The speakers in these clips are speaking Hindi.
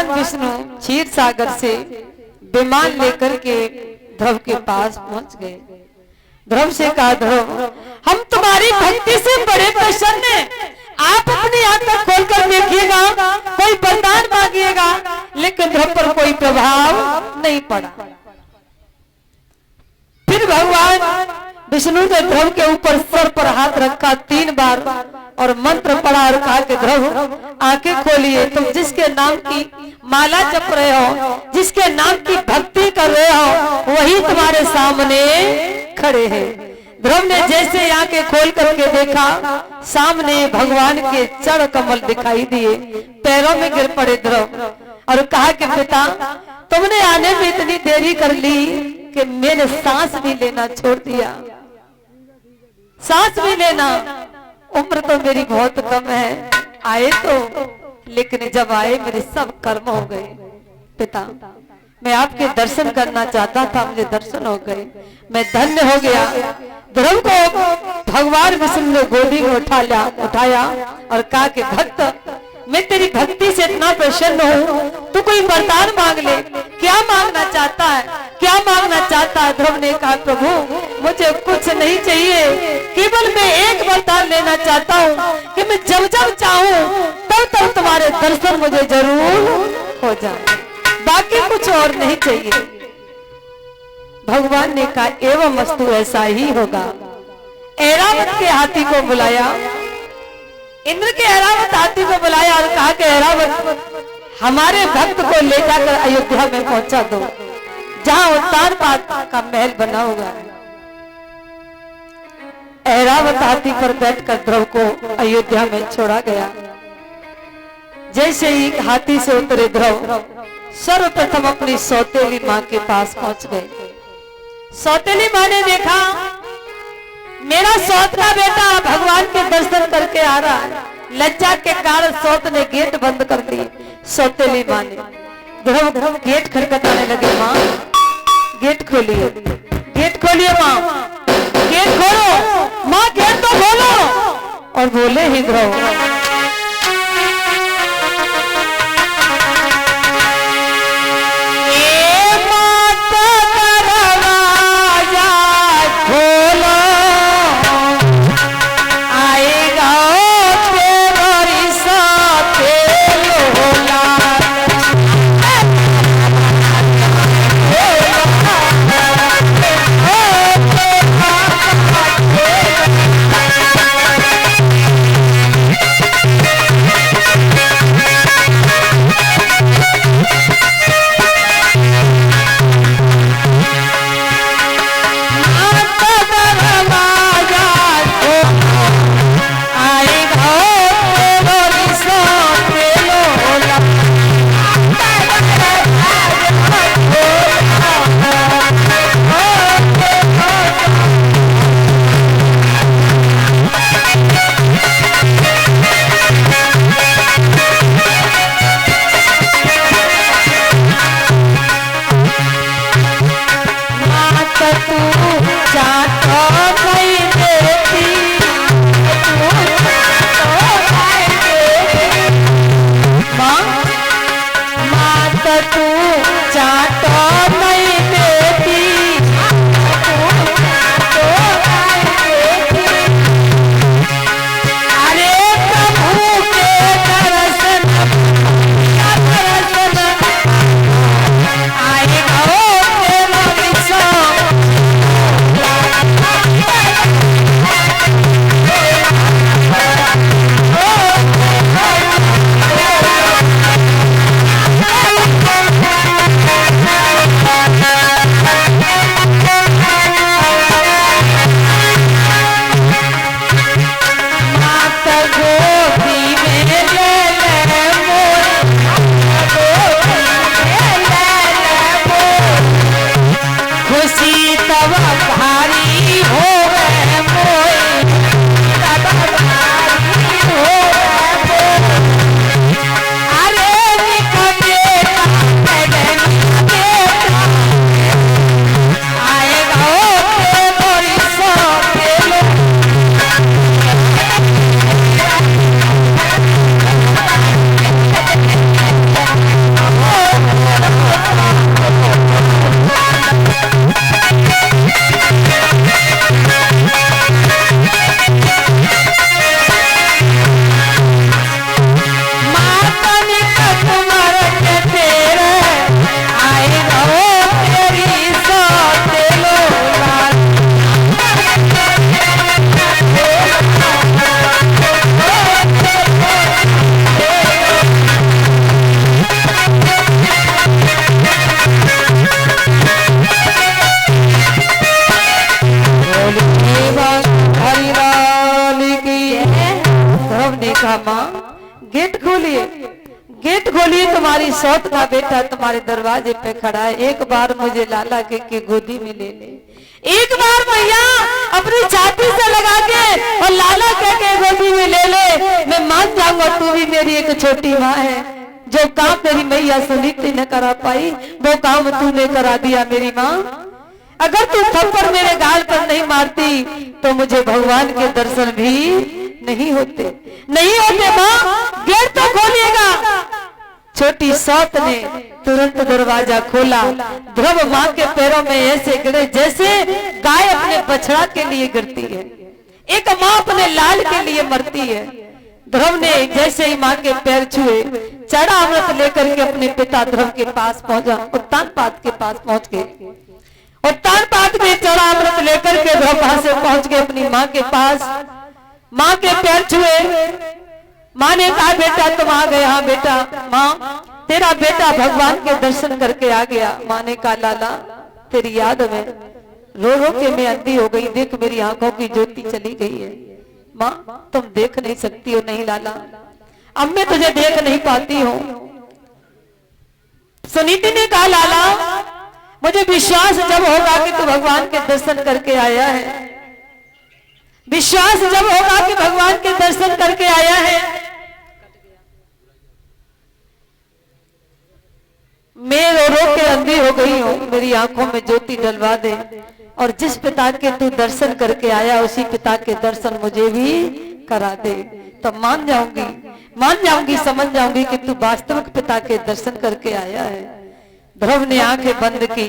भगवान विष्णु क्षीर सागर से विमान लेकर के ध्रुव के पास पहुंच गए। ध्रुव से कहा, ध्रुव हम तुम्हारी भक्ति से बड़े प्रसन्न हैं, आप अपनी आंखें खोलकर देखिएगा, कोई वरदान मांगिएगा। लेकिन ध्रुव पर कोई प्रभाव नहीं पड़ा। फिर भगवान विष्णु ने ध्रुव के ऊपर सर पर हाथ रखा 3 बार और मंत्र पढ़ा और कहा कि ध्रुव आंखें खोलिए, तुम जिसके नाम की माला जप रहे हो, जिसके नाम की भक्ति कर रहे हो, वही तुम्हारे सामने खड़े हैं। ध्रुव ने जैसे आंखें खोल करके देखा, सामने भगवान के चरण कमल दिखाई दिए, पैरों में गिर पड़े ध्रुव और कहा कि पिता तुमने आने में इतनी देरी कर ली कि मैंने सांस भी लेना छोड़ दिया। सांस भी लेना, उम्र तो मेरी बहुत कम है, आए तो, लेकिन जब आए मेरे सब कर्म हो गए। पिता मैं आपके दर्शन करना चाहता था, मुझे दर्शन हो गए, मैं धन्य हो गया। ध्रुव को भगवान विष्णु ने गोदी में उठाया और कहा कि भक्त मैं तेरी भक्ति से इतना प्रसन्न हूँ, तू कोई वरदान मांग ले, क्या मांगना चाहता है, क्या मांगना चाहता है? ध्रुव ने कहा प्रभु मुझे कुछ नहीं चाहिए, केवल मैं एक वरदान लेना चाहता हूँ कि मैं जब जब चाहूँ तब तब तुम्हारे दर्शन मुझे जरूर हो जाए, बाकी कुछ और नहीं चाहिए। भगवान ने कहा एवं वस्तु ऐसा ही होगा। ऐरावत के हाथी को बुलाया, इंद्र के ऐरावत हाथी को बुलाया और कहा कि ऐरावत हमारे भक्त को ले जाकर अयोध्या में पहुंचा दो, जहां उत्तान पाद का महल बना हुआ है। ऐरावत हाथी पर बैठकर ध्रुव को अयोध्या में छोड़ा गया। जैसे ही हाथी से उतरे ध्रुव सर्वप्रथम अपनी सौतेली माँ के पास पहुंच गए। सौतेली माँ ने देखा मेरा सौतला बेटा भगवान के दर्शन करके आ रहा है, लज्जा के कारण सौत ने गेट बंद कर दी। सौतेली माँ ने ध्रुव गेट खटखटाने लगे, माँ गेट खोलिए, गेट खोलिए माँ, गेट खोलो माँ, गेट तो खोलो। और बोले ही ध्रुव तुम्हारी सौत का बेटा तुम्हारे दरवाजे पे खड़ा है, एक बार मुझे लाला के गोदी में ले ले, एक बार मैया अपनी छाती से लगा के और लाला के गोदी में ले ले। मैं मान जाऊंगा तू भी मेरी एक छोटी माँ है। जो काम तेरी मैया सुनीति न करा पाई वो काम तूने करा दिया मेरी माँ। अगर तू थप्पड़ मेरे गाल पर नहीं मारती तो मुझे भगवान के दर्शन भी नहीं होते, नहीं होते माँ। गेट तो खोलिएगा। छोटी सौत ने तुरंत दरवाजा खोला। ध्रुव माँ के पैरों में ऐसे गिरे जैसे गाय अपने बछड़ा के लिए गिरती है, एक माँ अपने लाल के लिए मरती है। ध्रुव ने जैसे ही माँ के पैर छुए चढ़ा अमृत लेकर के अपने पिता ध्रुव के पास पहुंचा, उत्तानपाद के पास पहुंच गए। उत्तानपाद में चढ़ा अमृत लेकर के ध्रुव वहां से पहुंच गए अपनी माँ के पास। माँ के पैर छुए। माँ ने कहा बेटा तुम आ गए। हाँ बेटा, माँ तेरा बेटा भगवान के दर्शन करके आ गया। माँ ने कहा लाला तेरी याद में रो रो के मैं अंधी हो गई, देख मेरी आंखों की ज्योति चली गई है। माँ तुम देख नहीं सकती हो। नहीं लाला, अब मैं तुझे देख नहीं पाती हूँ। सुनीति ने कहा लाला मुझे विश्वास जब होगा कि तू भगवान के दर्शन करके आया है, विश्वास जब होगा कि भगवान के दर्शन करके आया है, मैं रो रो के अंधी हो गई हूँ, मेरी आंखों में ज्योति डलवा दे। और जिस पिता के तू दर्शन करके आया उसी पिता के दर्शन मुझे भी करा दे, तो मान जाऊंगी, समझ जाऊंगी कि तू वास्तविक पिता के दर्शन करके आया है। ध्रुव ने आंखें बंद की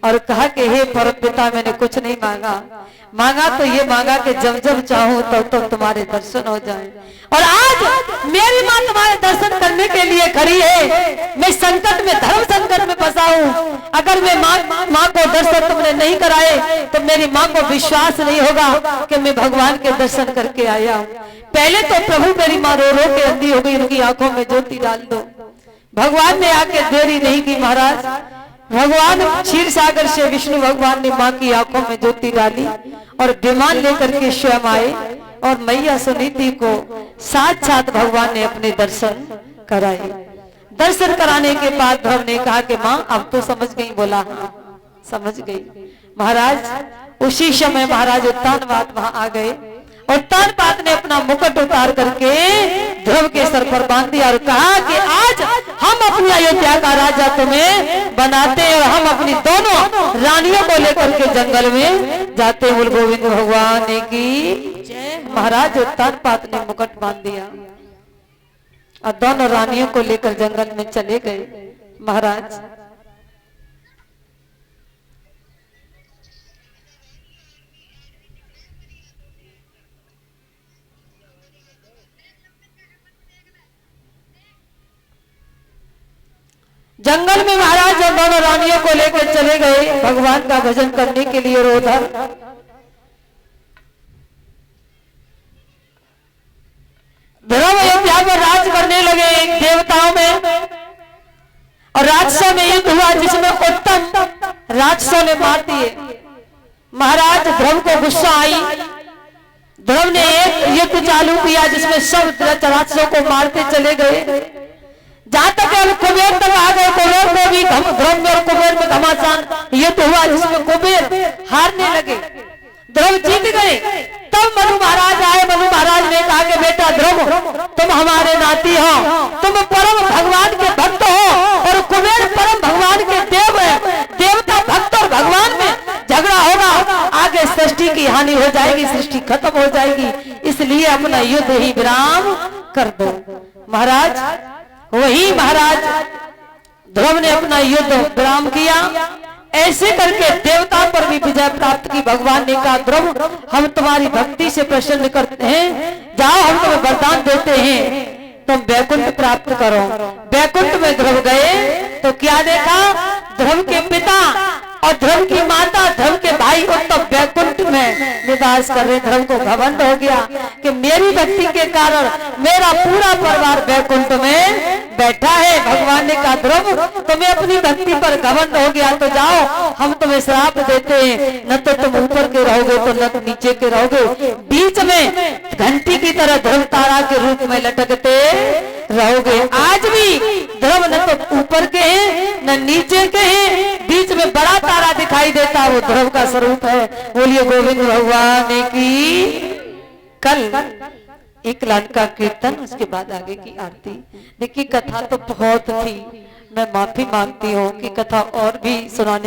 और कहा कि हे परम पिता मैंने कुछ नहीं मांगा तो ये मांगा कि जब जब चाहूं तब तुम्हारे दर्शन हो जाएं। और आज मेरी माँ तुम्हारे दर्शन करने के लिए खड़ी है। मैं संकट में, धर्म संकट में फंसा हूँ। अगर मैं माँ को दर्शन तुमने नहीं कराए तो मेरी माँ को विश्वास नहीं होगा कि मैं भगवान के दर्शन करके आया हूँ। पहले तो प्रभु मेरी माँ रो रो के अंधी हो गई, उनकी आंखों में ज्योति डाल दो। भगवान ने आके देरी नहीं की महाराज। भगवान क्षीर सागर से विष्णु भगवान ने माँ की आंखों में ज्योति डाली और विमान लेकर के स्वयं आए और मैया सुनीति को साथ भगवान ने अपने दर्शन कराए। दर्शन कराने के बाद ध्रुव ने कहा कि माँ अब तो समझ गई। बोला हाँ समझ गई। महाराज उसी समय महाराज उत्तानपाद वहां आ गए। उत्तानपाद ने अपना मुकुट उतार करके ध्रुव के सर पर बांध दिया और कहा कि आज हम अपनी अयोध्या का राजा तुम्हें बनाते हैं और हम अपनी दोनों रानियों को लेकर के जंगल में जाते हैं। गोविंद भगवान की जय। महाराज उत्तानपाद ने मुकुट बांध दिया और दोनों रानियों को लेकर जंगल में चले गए। महाराज जंगल में महाराज जब दोनों रानियों को लेकर चले गए भगवान का भजन करने के लिए। और उधर ध्रुव अयोध्या पर राज करने लगे देवताओं में और राक्षसों में युद्ध हुआ जिसमें उत्तम राक्षसों ने मार दिए। महाराज ध्रुव को गुस्सा आई। ध्रुव ने एक युद्ध चालू किया जिसमें सब राक्षसों को मारते चले गए। जहां तक कुबेर तक आ गए। कुबेर को भी ध्रुव में और कुबेर में घमासान युद्ध हुआ जिसमें कुबेर हारने लगे, ध्रुव जीत गए। तब मनु महाराज आए। मनु महाराज ने कहा कि बेटा ध्रुव तुम हमारे नाती हो, तुम परम भगवान के भक्त हो और कुबेर परम भगवान के देव है। देवता भक्त और भगवान में झगड़ा होगा, आगे सृष्टि की हानि हो जाएगी, सृष्टि खत्म हो जाएगी, इसलिए अपना युद्ध ही विराम कर दो। महाराज वही महाराज ध्रुव ने अपना युद्ध विराम किया। ऐसे करके देवता पर भी विजय प्राप्त की। भगवान ने कहा ध्रुव हम तुम्हारी भक्ति से प्रसन्न करते हैं, जाओ हम तुम्हें वरदान देते हैं, तुम वैकुंठ प्राप्त करो। वैकुंठ में ध्रुव गए तो क्या देखा? ध्रुव के पिता और ध्रुव की माता, ध्रुव के भाई उत्तम वैकुंठ में निवास कर रहे। ध्रुव को घमंड हो गया कि मेरी भक्ति के कारण मेरा पूरा परिवार वैकुंठ में बैठा है। भगवान ने कहा ध्रुव तुम्हें अपनी भक्ति पर घमंड हो गया तो जाओ हम तुम्हें श्राप देते हैं, न तो तुम ऊपर के रहोगे तो न तो नीचे के रहोगे, बीच में घंटी की तरह ध्रुव तारा के रूप में लटकते रहोगे। आज भी ध्रुव न तो नीचे के बीच में बड़ा तारा दिखाई देता है, वो ध्रुव का स्वरूप है। बोलिए गोविंद भगवान की। कल एक लाख का कीर्तन, उसके बाद आगे की आरती। देखिए कथा तो बहुत थी, मैं माफी मांगती हूँ कि कथा और भी सुनाने